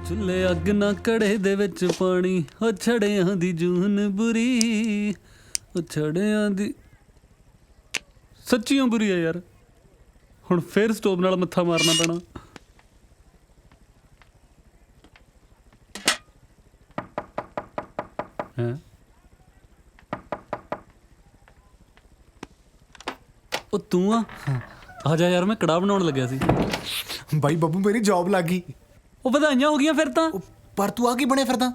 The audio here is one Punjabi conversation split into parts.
ਚੁੱਲ੍ਹੇ ਅੱਗ ਨਾ ਕੜੇ ਦੇ ਵਿੱਚ ਪਾਣੀ ਉਹ ਛੜਿਆਂ ਦੀ ਜੂਨ ਬੁਰੀ ਉਹ ਛੜਿਆਂ ਦੀ ਸੱਚੀਓ ਬੁਰੀ ਹੈ ਯਾਰ। ਹੁਣ ਫੇਰ ਸਟੋਵ ਨਾਲ ਮੱਥਾ ਮਾਰਨਾ ਪੈਣਾ। ਹੈਂ ਉਹ ਤੂੰ ਆ ਜਾ ਯਾਰ, ਮੈਂ ਕੜਾਹ ਬਣਾਉਣ ਲੱਗਿਆ ਸੀ। ਬਾਈ ਬੱਬੂ ਮੇਰੀ ਜੌਬ ਲੱਗ ਗਈ। ਉਹ ਵਧਾਈਆਂ ਹੋ ਗਈਆਂ ਫਿਰ ਤਾਂ। ਪਰ ਤੂੰ ਆ ਕੀ ਬਣਿਆ ਫਿਰਦਾ?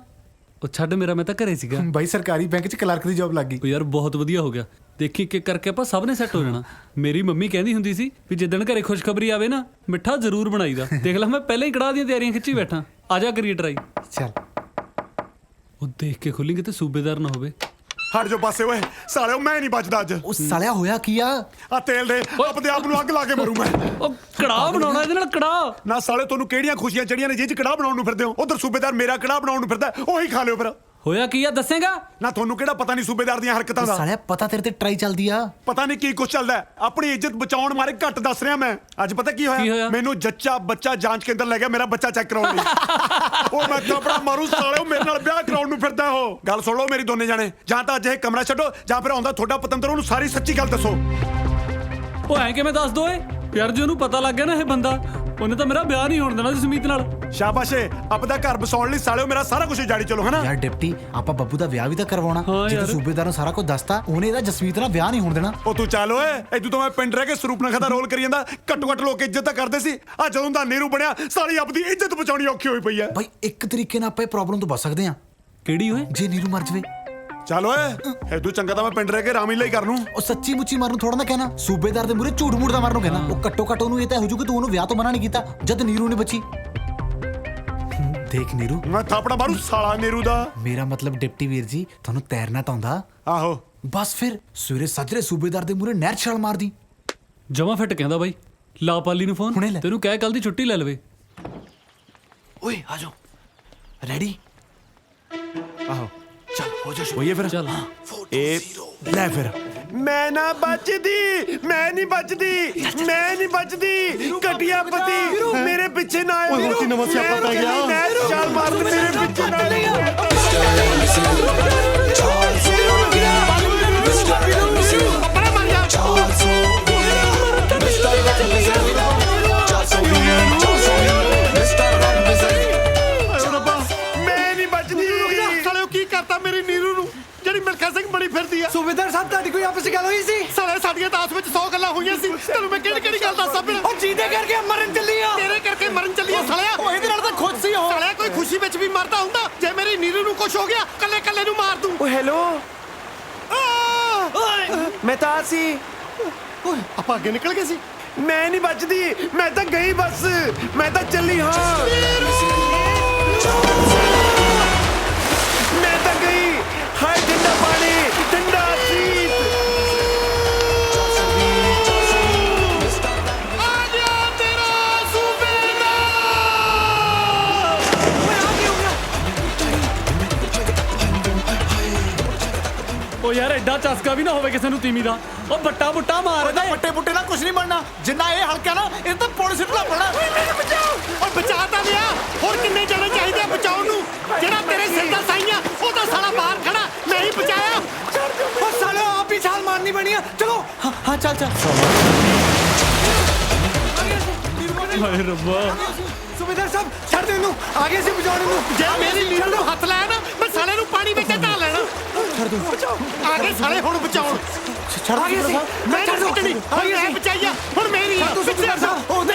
ਉਹ ਛੱਡ, ਮੇਰਾ ਮੈਂ ਤਾਂ ਘਰੇ ਸੀਗਾ। ਬਾਈ ਸਰਕਾਰੀ ਬੈਂਕ 'ਚ ਕਲਰਕ ਦੀ ਜੌਬ ਲੱਗ ਗਈ। ਉਹ ਯਾਰ ਬਹੁਤ ਵਧੀਆ ਹੋ ਗਿਆ। ਦੇਖੀ ਕਿ ਕਰਕੇ ਆਪਾਂ ਸਭ ਨੇ ਸੈੱਟ ਹੋ ਜਾਣਾ। ਮੇਰੀ ਮੰਮੀ ਕਹਿੰਦੀ ਹੁੰਦੀ ਸੀ ਵੀ ਜਿੱਦਣ ਘਰੇ ਖੁਸ਼ਖਬਰੀ ਆਵੇ ਨਾ ਮਿੱਠਾ ਜ਼ਰੂਰ ਬਣਾਈਦਾ। ਦੇਖ ਲੈ ਮੈਂ ਪਹਿਲਾਂ ਹੀ ਕੜਾਹ ਦੀਆਂ ਤਿਆਰੀਆਂ ਖਿੱਚੀ ਬੈਠਾ। ਆ ਜਾ ਕਰੀਏ ਟਰਾਈ। ਚੱਲ ਉਹ ਦੇਖ ਕੇ ਖੁੱਲੀ ਕਿਤੇ ਸੂਬੇਦਾਰ ਨਾ ਹੋਵੇ। ਹਟ ਜੋ ਪਾਸੇ ਓਏ ਸਾਲਿਓ, ਮੈਂ ਨਹੀਂ ਬਚਦਾ ਅੱਜ। ਉਹ ਸਾਲਿਆ ਹੋਇਆ ਕੀ ਆ? ਆ ਤੇਲ ਦੇ ਆਪਣੇ ਆਪ ਨੂੰ ਅੱਗ ਲਾ ਕੇ ਮਰੂ ਮੈਂ। ਉਹ ਕੜਾਹ ਬਣਾਉਣਾ ਇਹਦੇ ਨਾਲ ਕੜਾਹ। ਨਾ ਸਾਲੇ ਤੁਹਾਨੂੰ ਕਿਹੜੀਆਂ ਖੁਸ਼ੀਆਂ ਚੜੀਆਂ ਨੇ ਜਿਹਦੇ ਚ ਕੜਾਹ ਬਣਾਉਣ ਨੂੰ ਫਿਰਦੇ ਹੋ? ਉਧਰ ਸੂਬੇਦਾਰ ਮੇਰਾ ਕੜਾਹ ਬਣਾਉਣ ਨੂੰ ਫਿਰਦਾ, ਉਹੀ ਖਾ ਲਿਓ ਫਿਰ। ਹੋਇਆ ਕੀ ਆ ਦੱਸੇਗਾ? ਨਾ ਤੁਹਾਨੂੰ ਕਿਹੜਾ ਪਤਾ ਨਹੀਂ ਸੂਬੇਦਾਰ ਦੀਆਂ ਹਰਕਤਾਂ ਦਾ? ਸਾਲਿਆ ਪਤਾ ਤੇਰੇ ਤੇ ਟਰਾਈ ਚੱਲਦੀ ਆ। ਪਤਾ ਨਹੀਂ ਕੀ ਕੁਛ ਚੱਲਦਾ ਹੈ। ਆਪਣੀ ਇੱਜ਼ਤ ਬਚਾਉਣ ਮਾਰੇ ਘੱਟ ਦੱਸ ਰਿਹਾ ਮੈਂ। ਅੱਜ ਪਤਾ ਕੀ ਹੋਇਆ? ਮੈਨੂੰ ਜੱਚਾ ਬੱਚਾ ਜਾਂਚ ਕੇਂਦਰ ਲੈ ਗਿਆ ਮੇਰਾ ਬੱਚਾ ਚੈੱਕ ਕਰਾਉਣ ਲਈ। ਉਹ ਮੈਂ ਥਾਪੜਾ ਮਾਰੂ ਸਾਲਿਓ, ਮੇਰੇ ਨਾਲ ਵਿਆਹ ਕਰਾਉਣ ਨੂੰ ਫਿਰਦਾ ਉਹ। ਗੱਲ ਸੁਣ ਲਓ ਮੇਰੀ ਦੋਨੇ ਜਾਣੇ, ਜਾਂ ਤਾਂ ਅੱਜ ਇਹ ਕਮਰਾ ਛੱਡੋ ਜਾਂ ਫਿਰ ਆਉਂਦਾ ਤੁਹਾਡਾ ਪਤੰਦਰ ਉਹਨੂੰ ਸਾਰੀ ਸੱਚੀ ਗੱਲ ਦੱਸੋ। ਉਹ ਐਂ ਕਿਵੇਂ ਦੱਸ ਦੋ ਏ ਯਾਰ? ਜੇ ਉਹਨੂੰ ਪਤਾ ਲੱਗ ਗਿਆ ਨਾ ਇਹ ਬੰਦਾ, ਉਹਨੇ ਤਾਂ ਮੇਰਾ ਵਿਆਹ ਨਹੀਂ ਹੋਣ ਦੇਣਾ ਜਸਮੀਤ ਨਾਲ। ਸ਼ਾਬਾਸ਼ ਏ, ਆਪਦਾ ਘਰ ਬਸਾਉਣ ਲਈ ਸਾਲਿਓ ਮੇਰਾ ਸਾਰਾ ਕੁਝ ਉਜਾੜੀ ਚਲੋ ਹਨਾ। ਯਾਰ ਡਿਪਟੀ, ਆਪਾਂ ਬੱਬੂ ਦਾ ਵਿਆਹ ਵੀ ਤਾਂ ਕਰਵਾਉਣਾ। ਜੇ ਤੂੰ ਸੂਬੇਦਾਰ ਨੂੰ ਸਾਰਾ ਕੁਝ ਦੱਸਤਾ, ਉਹਨੇ ਇਹਦਾ ਜਸਮੀਤ ਨਾਲ ਵਿਆਹ ਨਹੀਂ ਹੋਣ ਦੇਣਾ। ਉਹ ਤੂੰ ਚੱਲ ਓਏ, ਇਦੋਂ ਤਾਂ ਮੈਂ ਪਿੰਡ ਰਹਿ ਕੇ ਸਰੂਪਨਖਾ ਦਾ ਰੋਲ ਕਰੀ ਜਾਂਦਾ। ਘੱਟੋ ਘੱਟ ਲੋਕ ਇੱਜ਼ਤ ਤਾਂ ਕਰਦੇ ਸੀ। ਆ ਜਦੋਂ ਦਾ ਨੀਰੂ ਬਣਿਆ ਸਾਲੀ ਆਪਦੀ ਇੱਜ਼ਤ ਬਚਾਉਣੀ ਔਖੀ ਹੋਈ ਪਈ ਐ। ਬਾਈ ਇੱਕ ਤਰੀਕੇ ਨਾਲ ਆਪਾਂ ਇਹ ਪ੍ਰੋਬਲਮ ਤੋਂ ਬਚ ਸਕਦੇ ਆ। ਕਿਹੜੀ ਓਏ? ਜੇ ਨੀਰੂ ਮਰ ਜਵੇ। ਚੱਲ ਓਏ, ਇਦੋਂ ਚੰਗਾ ਤਾਂ ਮੈਂ ਪਿੰਡ ਰਹਿ ਕੇ ਰਾਮਲੀਲਾ ਹੀ ਕਰ ਲੂੰ। ਉਹ ਸੱਚੀ ਮੁੱਚੀ ਮਰਨ ਥੋੜਾ ਨਾ ਕਹਿਣਾ, ਸੂਬੇਦਾਰ ਦੇ ਮੂਹਰੇ ਝੂਠ ਮੂਠ ਦਾ ਮਰਨ ਨੂੰ ਕਹਿਣਾ। ਉਹ ਘੱਟੋ ਘੱਟ ਉਹਨੂੰ ਇਹ ਤਾਂ ਹੋ ਜੂ ਕਿ ਤੂੰ ਉਹਨੂੰ ਵਿਆਹ ਤੋਂ ਮਨਾ ਨਹੀਂ ਕੀਤਾ ਜਦ ਨੀਰੂ ਨੇ ਬਚੀ। ਦੇਖ ਨੀਰੂ, ਮੈਂ ਥਾਪੜਾ ਮਾਰੂ ਸਾਲਾ ਨੀਰੂ ਦਾ। ਮੇਰਾ ਮਤਲਬ ਡਿਪਟੀ ਵੀਰ ਜੀ, ਤੁਹਾਨੂੰ ਤੈਰਨਾ ਤਾਂ ਆਉਂਦਾ? ਆਹੋ ਬਸ ਫਿਰ ਸਵੇਰੇ ਸੱਜਰੇ ਸੂਬੇਦਾਰ ਦੇ ਮੂਹਰੇ ਨਹਿਰ 'ਚ ਛਾਲ ਮਾਰਦੀ। ਜਮਾ ਫਿੱਟ ਕਹਿੰਦਾ ਬਾਈ। ਲਾ ਪਾਲੀ ਨੂੰ ਹੁਣੇ ਫੋਨ, ਲੈ। ਤੈਨੂੰ ਕਹਿ ਕੱਲ ਦੀ ਛੁੱਟੀ ਲੈ ਲਵੇ। ਓਏ ਆ ਜਾਓ। ਰੈਡੀ? ਆਹੋ ਚੱਲ ਹੋ ਜਾ। ਹੋਈਏ ਫਿਰ। ਚੱਲ ਇਹ ਲੈ ਫਿਰ। ਮੈਂ ਨਾ ਬਚਦੀ, ਮੈਂ ਨਹੀਂ ਬਚਦੀ, ਮੈਂ ਨਹੀਂ ਬਚਦੀ। ਘਟਿਆ ਪਤੀ ਮੇਰੇ ਪਿੱਛੇ ਨਾ ਆਏ। ਓਏ ਕੀ ਨਵਾਂ ਸਿਆਪਾ ਪੈ ਗਿਆ। ਮੈਂ ਛਾਲ ਮਾਰ ਮੇਰੇ ਪਿੱਛੇ ਨਾ ਸੂਬੇਦਾਰ ਸਾਹਿਬ ਤੁਹਾਡੀ ਕੋਈ ਆਪਸ ਵਿੱਚ ਗੱਲ ਹੋਈ ਸੀ? ਸਾਲੇ ਸਾਡੀਆਂ ਤਾਂ ਆਪਸ ਵਿੱਚ 100 ਗੱਲਾਂ ਹੋਈਆਂ ਸੀ। ਤੈਨੂੰ ਮੈਂ ਕਿਹੜੀ ਗੱਲ ਦੱਸਾਂ ਫਿਰ? ਉਹ ਜਿਹਦੇ ਕਰਕੇ ਮਰਨ ਚੱਲੀ ਆ। ਤੇਰੇ ਕਰਕੇ ਮਰਨ ਚੱਲੀ ਆ ਸਾਲਿਆ। ਉਹ ਇਹਦੇ ਨਾਲ ਤਾਂ ਖੁਦ ਸੀ ਉਹ। ਸਾਲਿਆ ਕੋਈ ਖੁਸ਼ੀ ਵਿੱਚ ਵੀ ਮਰਦਾ ਹੁੰਦਾ। ਜੇ ਮੇਰੀ ਨੀਰੂ ਨੂੰ ਕੁਝ ਹੋ ਗਿਆ ਕੱਲੇ ਕੱਲੇ ਨੂੰ ਮਾਰ ਦੂੰ। ਓ ਹੈਲੋ, ਮੈਂ ਤਾਂ ਆ ਸੀ। ਓਏ ਆਪਾਂ ਅੱਗੇ ਨਿਕਲ ਗਏ ਸੀ। ਮੈਂ ਨਹੀਂ ਬਚਦੀ, ਮੈਂ ਤਾਂ ਗਈ ਬਸ। ਮੈਂ ਤਾਂ ਚੱਲੀ ਹਾਂ। ਮੈਂ ਤਾਂ ਗਈ। ਹਾਏ ਠੰਡਾ ਪਾਣੀ, ਠੰਡਾ ਸੀਤ। ਆ ਗਿਆ ਤੇਰਾ ਸੂਬੇਦਾਰ। ਉਹ ਯਾਰ ਐਡਾ ਚਸਕਾ ਵੀ ਨਾ ਹੋਵੇ ਕਿਸੇ ਨੂੰ ਤੀਮੀ ਦਾ। ਉਹ ਬੱਟਾ ਬੁੱਟਾ ਮਾਰ ਦੇ। ਵੱਟੇ ਬੁੱਟੇ ਨਾਲ ਕੁਝ ਨਹੀਂ ਬਣਨਾ। ਜਿੰਨਾ ਇਹ ਹਲਕਾ ਨਾ, ਇਹ ਤਾਂ ਪੁਲਿਸ ਸਿੱਟਣਾ ਪੈਣਾ। ਮੈਨੂੰ ਬਚਾਓ। ਓਏ ਬਚਾ ਤਾਂ ਲਿਆ। ਹੋਰ ਕਿੰਨੇ ਜਣੇ ਚਾਹੀਦੇ ਆ ਬਚਾਉਣ ਨੂੰ? ਜਿਹੜਾ ਤੇਰੇ ਸਿਰ ਦਾ ਸਾਈਆਂ ਉਹ ਤਾਂ ਸਾਲਾ ਬਾਹਰ ਖੜਾ। ਮੈਂ ਹੀ ਬਚਾਇਆ। ਉਹ ਸਾਲੇ ਆਪ ਹੀ ਛਾਲ ਮਾਰਨੀ ਬਣੀ ਆ। ਚਲੋ ਹਾਂ ਚੱਲ ਚੱਲ। ਹਾਏ ਰੱਬਾ। ਸੂਬੇਦਾਰ ਸਾਹਿਬ ਛੱਡ ਦੇ ਇਹਨੂੰ, ਆ ਗਏ ਸੀ ਬਚਾਉਣ ਨੂੰ। ਜੇ ਮੇਰੀ ਨੀਰੂ ਨੂੰ ਹੱਥ ਲਾਇਆ ਨਾ ਮੈਂ ਸਾਲੇ ਨੂੰ ਪਾਣੀ ਵਿੱਚ ਢਾਲ ਲੈਣਾ। ਛੱਡ ਦੋ। ਆ ਗਏ ਸਾਲੇ ਹੁਣ ਬਚਾਉਣ। ਛੱਡ ਆ ਗਏ ਸੀ। ਮੈਂ ਛੱਡ ਛੱਡਣੀ। ਹੁਣ ਮੈਂ ਬਚਾਈਆ। ਹੁਣ ਮੇਰੀ ਆ। ਤੁਸੀਂ ਪਿੱਛੇ ਸਾਹਿਬ ਉਹਦੇ